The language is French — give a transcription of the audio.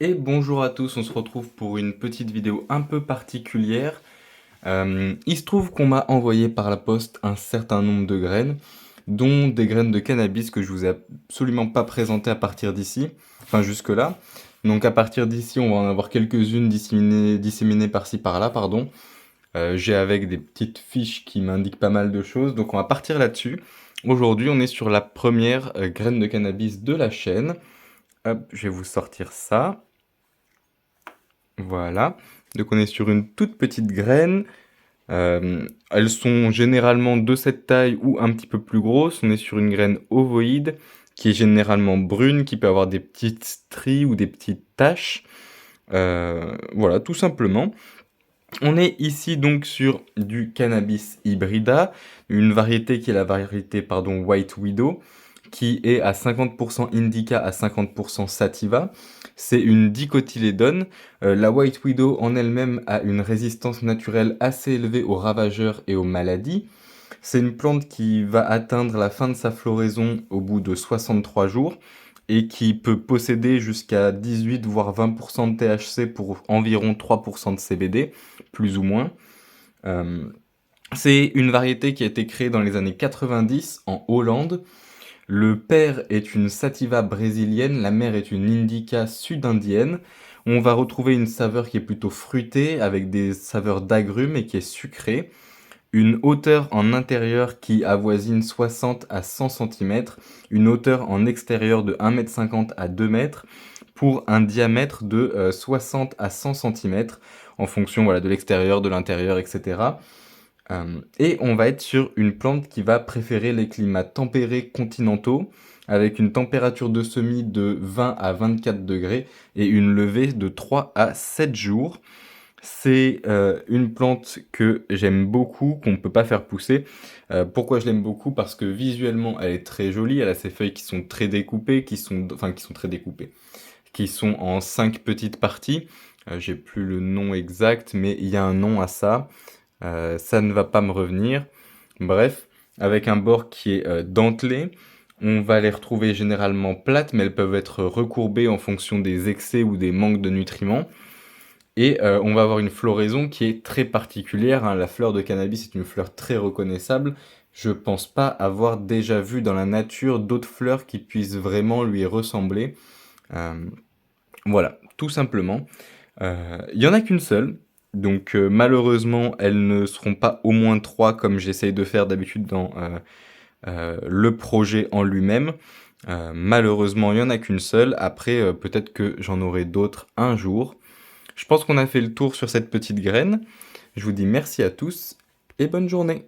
Et bonjour à tous, on se retrouve pour une petite vidéo un peu particulière. Il se trouve qu'on m'a envoyé par la poste un certain nombre de graines, dont des graines de cannabis que je vous ai absolument pas présentées à partir d'ici, enfin jusque-là. Donc à partir d'ici, on va en avoir quelques-unes disséminées par-ci par-là, pardon. J'ai avec des petites fiches qui m'indiquent pas mal de choses, donc on va partir là-dessus. Aujourd'hui, on est sur la première graine de cannabis de la chaîne. Hop, je vais vous sortir ça. Voilà. Donc on est sur une toute petite graine. Elles sont généralement de cette taille ou un petit peu plus grosses. On est sur une graine ovoïde qui est généralement brune, qui peut avoir des petites stries ou des petites taches. Voilà, tout simplement. On est ici donc sur du cannabis hybrida, une variété qui est la variété pardon, White Widow, qui est à 50% indica à 50% sativa. C'est une dicotylédone. La White Widow en elle-même a une résistance naturelle assez élevée aux ravageurs et aux maladies. C'est une plante qui va atteindre la fin de sa floraison au bout de 63 jours et qui peut posséder jusqu'à 18 voire 20% de THC pour environ 3% de CBD, plus ou moins. Euh, c'est une variété qui a été créée dans les années 90 en Hollande. Le père est une sativa brésilienne, la mère est une indica sud-indienne. On va retrouver une saveur qui est plutôt fruitée, avec des saveurs d'agrumes et qui est sucrée. Une hauteur en intérieur qui avoisine 60 à 100 cm, une hauteur en extérieur de 1,50 m à 2 mètres, pour un diamètre de 60 à 100 cm, en fonction voilà, de l'extérieur, de l'intérieur, etc. Et on va être sur une plante qui va préférer les climats tempérés continentaux, avec une température de semis de 20 à 24 degrés et une levée de 3 à 7 jours. C'est une plante que j'aime beaucoup, qu'on ne peut pas faire pousser. Pourquoi je l'aime beaucoup? Parce que visuellement, elle est très jolie. Elle a ses feuilles qui sont très découpées, qui sont très découpées, qui sont en 5 petites parties. J'ai plus le nom exact, mais il y a un nom à ça. Ça ne va pas me revenir. Bref, avec un bord qui est dentelé. On va les retrouver généralement plates, mais elles peuvent être recourbées en fonction des excès ou des manques de nutriments. Et on va avoir une floraison qui est très particulière, hein. La fleur de cannabis est une fleur très reconnaissable. Je pense pas avoir déjà vu dans la nature d'autres fleurs qui puissent vraiment lui ressembler. Euh, voilà, tout simplement. Il y en a qu'une seule, donc malheureusement, elles ne seront pas au moins trois comme j'essaye de faire d'habitude dans le projet en lui-même. Malheureusement, il y en a qu'une seule. Après, peut-être que j'en aurai d'autres un jour. Je pense qu'on a fait le tour sur cette petite graine. Je vous dis merci à tous et bonne journée.